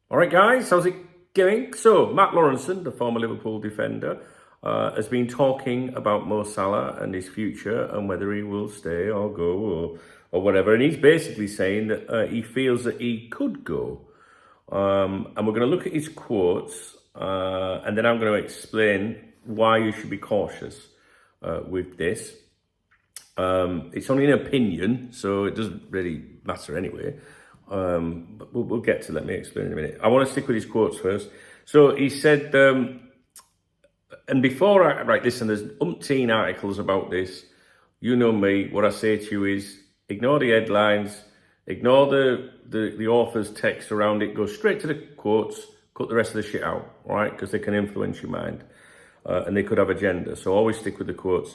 All right, guys, how's it going? So, Matt Lawrenson, the former Liverpool defender, has been talking about Mo Salah and his future and whether he will stay or go or whatever. And he's basically saying that he feels that he could go. And we're going to look at his quotes and then I'm going to explain why you should be cautious with this. It's only an opinion, so it doesn't really matter anyway. But we'll get to, let me explain in a minute. I want to stick with his quotes first. So he said, and before I write this, and there's umpteen articles about this, you know me, what I say to you is ignore the headlines, ignore the author's text around it, go straight to the quotes, cut the rest of the shit out, all right? Because they can influence your mind and they could have agenda. So always stick with the quotes.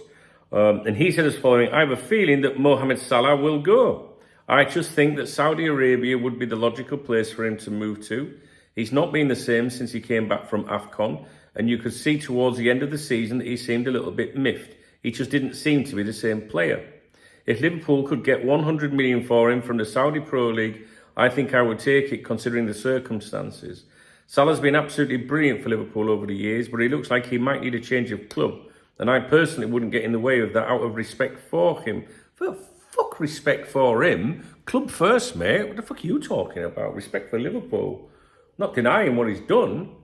And he said as following, I have a feeling that Mohamed Salah will go. I just think that Saudi Arabia would be the logical place for him to move to. He's not been the same since he came back from AFCON, and you could see towards the end of the season that he seemed a little bit miffed. He just didn't seem to be the same player. If Liverpool could get 100 million for him from the Saudi Pro League, I think I would take it considering the circumstances. Salah's been absolutely brilliant for Liverpool over the years, but he looks like he might need a change of club, and I personally wouldn't get in the way of that out of respect for him. Fuck respect for him. Club first, mate. What the fuck are you talking about? Respect for Liverpool. Not denying what he's done.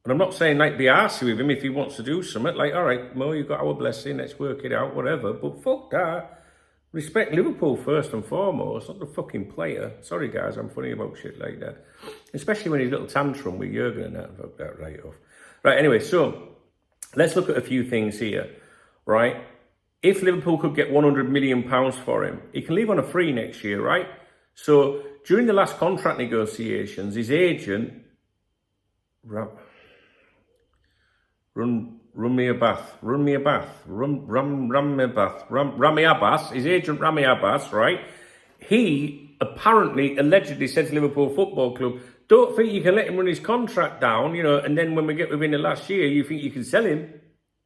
And I'm not saying, like, be arsey with him if he wants to do something. Like, all right, Mo, you've got our blessing. Let's work it out, whatever. But fuck that. Respect Liverpool first and foremost, not the fucking player. Sorry, guys, I'm funny about shit like that. Especially when his little tantrum with Jurgen and that. Fuck that right off. Right, anyway, so let's look at a few things here, right? If Liverpool could get £100 million for him, he can leave on a free next year, right? So during the last contract negotiations, his agent, Rami Abbas, his agent Rami Abbas, right? He apparently, allegedly said to Liverpool Football Club, don't think you can let him run his contract down, you know, and then when we get within the last year, you think you can sell him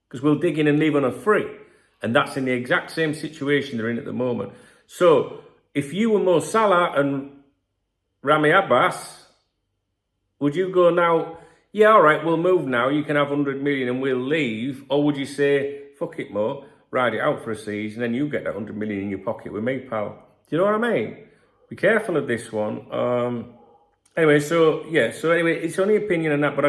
because we'll dig in and leave on a free. And that's in the exact same situation they're in at the moment. So, if you were Mo Salah and Rami Abbas, would you go now, yeah, all right, we'll move now, you can have 100 million and we'll leave? Or would you say, fuck it, Mo, ride it out for a season, and you get that 100 million in your pocket with me, pal? Do you know what I mean? Be careful of this one. Anyway, so anyway, it's only opinion and that, but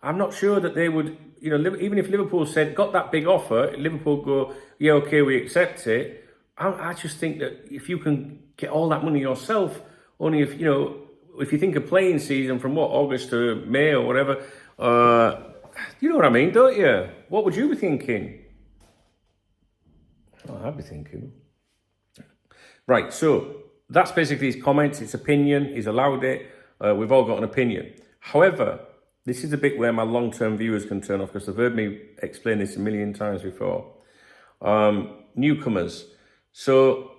I'm not sure that they would, you know, even if Liverpool got that big offer, Liverpool go, yeah, okay, we accept it. I just think that if you can get all that money yourself, only if, you know, if you think of playing season from August to May or whatever, you know what I mean, don't you? What would you be thinking? Oh, I'd be thinking. Right, so that's basically his comments, it's opinion, he's allowed it, we've all got an opinion. However, this is the bit where my long-term viewers can turn off because they've heard me explain this a million times before. Newcomers. So,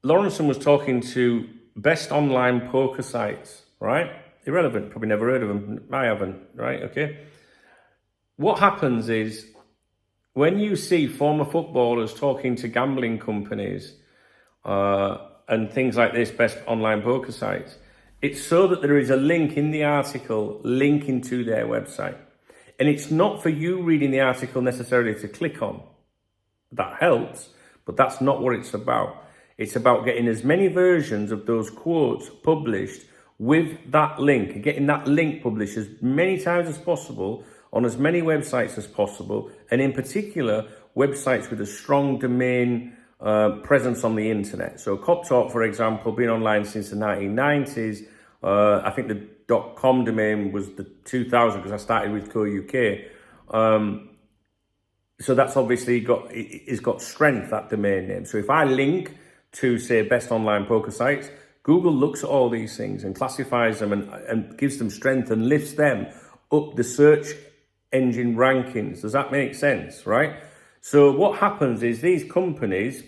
Lawrenson was talking to best online poker sites, right? Irrelevant, probably never heard of them. I haven't, right? Okay. What happens is, when you see former footballers talking to gambling companies and things like this, best online poker sites, it's so that there is a link in the article linking to their website. And it's not for you reading the article necessarily to click on. That helps, but that's not what it's about. It's about getting as many versions of those quotes published with that link, and getting that link published as many times as possible on as many websites as possible, and in particular, websites with a strong domain presence on the internet. So Cop Talk, for example, been online since the 1990s. I think the .com domain was the 2000 because I started with Co.uk. So that's obviously got strength, that domain name. So if I link to, say, best online poker sites, Google looks at all these things and classifies them and gives them strength and lifts them up the search engine rankings. Does that make sense, right? So what happens is these companies,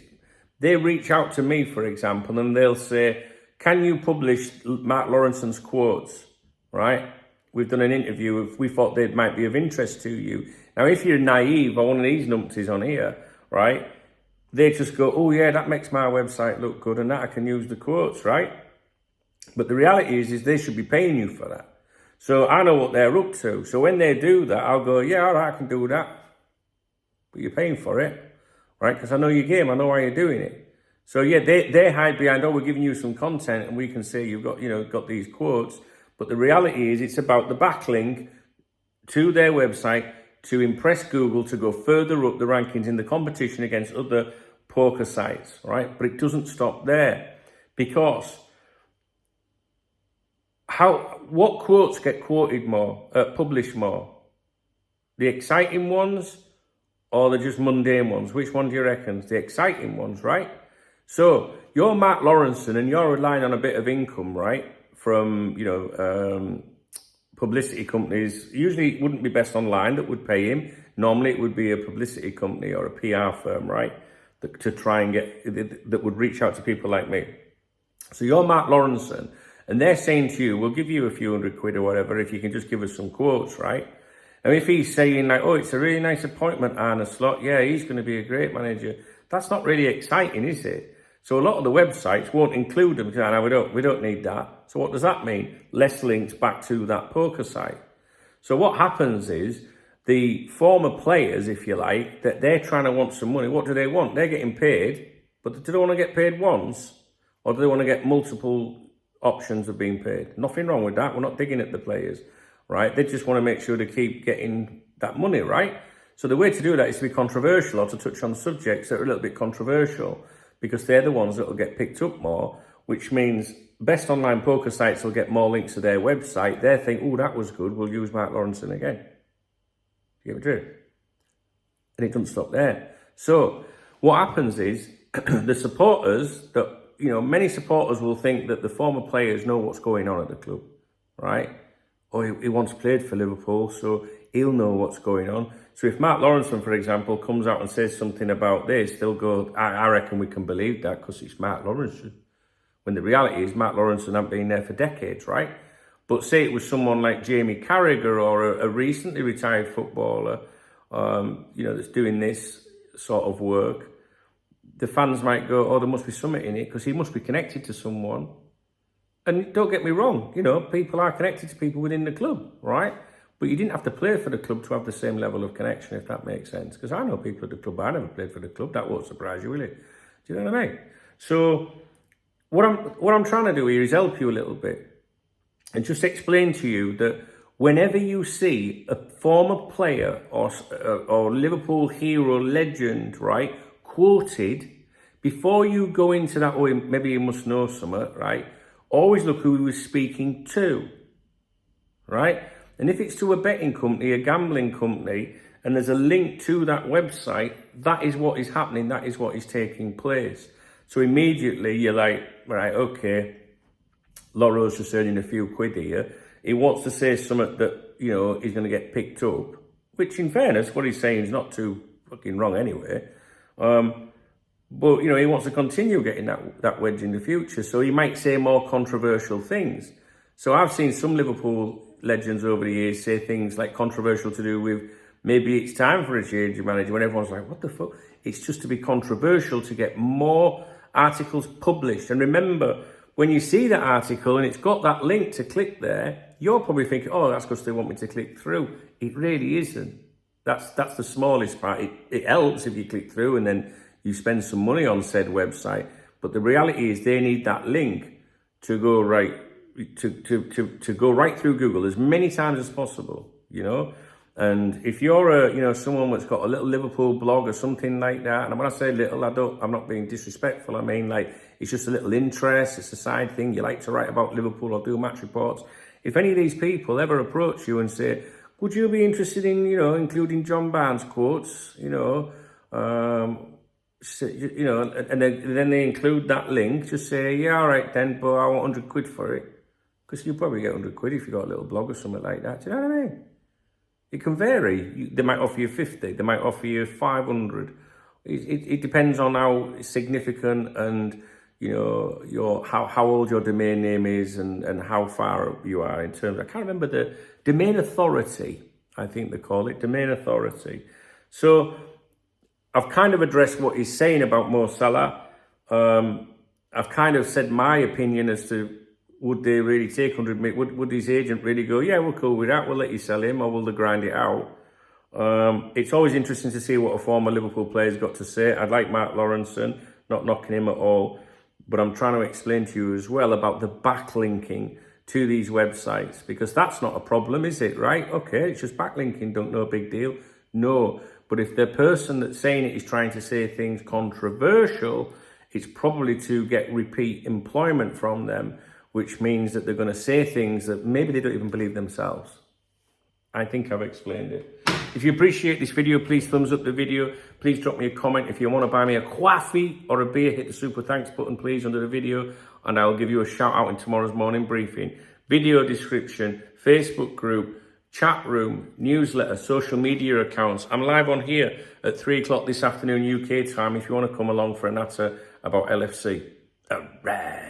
they reach out to me, for example, and they'll say, can you publish Matt Lawrenson's quotes, right? We've done an interview if we thought they might be of interest to you. Now, if you're naive or one of these numpties on here, right, they just go, oh yeah, that makes my website look good and that I can use the quotes, right? But the reality is they should be paying you for that. So I know what they're up to. So when they do that, I'll go, yeah, all right, I can do that. But you're paying for it, right? Because I know your game. I know why you're doing it. So yeah, they hide behind, oh, we're giving you some content and we can say you've got, got these quotes. But the reality is it's about the backlink to their website to impress Google to go further up the rankings in the competition against other poker sites, right? But it doesn't stop there, because what quotes get quoted more, published more? The exciting ones or the just mundane ones? Which one do you reckon? The exciting ones, right? So you're Matt Lawrenson and you're relying on a bit of income, right? From, publicity companies. Usually it wouldn't be Best Online that would pay him. Normally it would be a publicity company or a PR firm, right? To try and that would reach out to people like me. So you're Matt Lawrenson and they're saying to you, we'll give you a few £100 or whatever if you can just give us some quotes, right? And if he's saying like, oh, it's a really nice appointment, Arne Slot, yeah, he's going to be a great manager. That's not really exciting, is it? So a lot of the websites won't include them because we don't need that. So what does that mean? Less links back to that poker site. So what happens is the former players, if you like, that they're trying to want some money. What do they want? They're getting paid, but do they want to get paid once? Or do they want to get multiple options of being paid? Nothing wrong with that. We're not digging at the players, right? They just want to make sure they keep getting that money, right? So the way to do that is to be controversial or to touch on subjects that are a little bit controversial, because they're the ones that will get picked up more, which means Best Online poker sites will get more links to their website. They think, oh, that was good, we'll use Matt Lawrenson again. You get me? And it doesn't stop there. So what happens is the supporters that, many supporters will think that the former players know what's going on at the club, right? Or he once played for Liverpool, so he'll know what's going on. So if Matt Lawrenson, for example, comes out and says something about this, they'll go, I reckon we can believe that because it's Matt Lawrenson. When the reality is Matt Lawrenson hasn't been there for decades, right? But say it was someone like Jamie Carragher or a recently retired footballer, that's doing this sort of work, the fans might go, oh, there must be something in it because he must be connected to someone. And don't get me wrong, people are connected to people within the club, right? But you didn't have to play for the club to have the same level of connection, if that makes sense. Because I know people at the club, I never played for the club. That won't surprise you, will it? Do you know what I mean? So what I'm trying to do here is help you a little bit and just explain to you that whenever you see a former player or Liverpool hero legend, right, quoted, before you go into that, oh, maybe you must know something, right, always look who he was speaking to, right? And if it's to a betting company, a gambling company, and there's a link to that website, that is what is happening. That is what is taking place. So immediately you're like, right, okay, Loro's just earning a few quid here. He wants to say something that, is going to get picked up, which in fairness, what he's saying is not too fucking wrong anyway. But, he wants to continue getting that wedge in the future. So he might say more controversial things. So I've seen some Liverpool legends over the years say things like controversial to do with maybe it's time for a change of manager, when everyone's like, what the fuck? It's just to be controversial to get more articles published. And remember, when you see that article and it's got that link to click there, you're probably thinking, oh, that's because they want me to click through. It really isn't. That's the smallest part. It helps if you click through and then you spend some money on said website. But the reality is they need that link to go right to go right through Google as many times as possible, And if you're someone that's got a little Liverpool blog or something like that, and when I say little, I'm not being disrespectful. I mean, like, it's just a little interest. It's a side thing. You like to write about Liverpool or do match reports. If any of these people ever approach you and say, would you be interested in, including John Barnes quotes, and then they include that link, just say, yeah, all right then, but I want 100 quid for it. Because you'll probably get 100 quid if you've got a little blog or something like that. Do you know what I mean? It can vary. They might offer you 50. They might offer you 500. It depends on how significant and, how old your domain name is and how far you are in terms of, I can't remember the domain authority, I think they call it, domain authority. So I've kind of addressed what he's saying about Mo Salah. I've kind of said my opinion as to would they really take 100 million? Would his agent really go, yeah, we're cool with that, we'll let you sell him, or will they grind it out? It's always interesting to see what a former Liverpool player's got to say. I'd like Mark Lawrenson, not knocking him at all, but I'm trying to explain to you as well about the backlinking to these websites, because that's not a problem, is it, right? Okay, it's just backlinking, no big deal. No, but if the person that's saying it is trying to say things controversial, it's probably to get repeat employment from them, which means that they're going to say things that maybe they don't even believe themselves. I think I've explained it. If you appreciate this video, please thumbs up the video. Please drop me a comment. If you want to buy me a coffee or a beer, hit the super thanks button, please, under the video, and I'll give you a shout out in tomorrow's morning briefing. Video description, Facebook group, chat room, newsletter, social media accounts. I'm live on here at 3 o'clock this afternoon UK time if you want to come along for a natter about LFC. All right.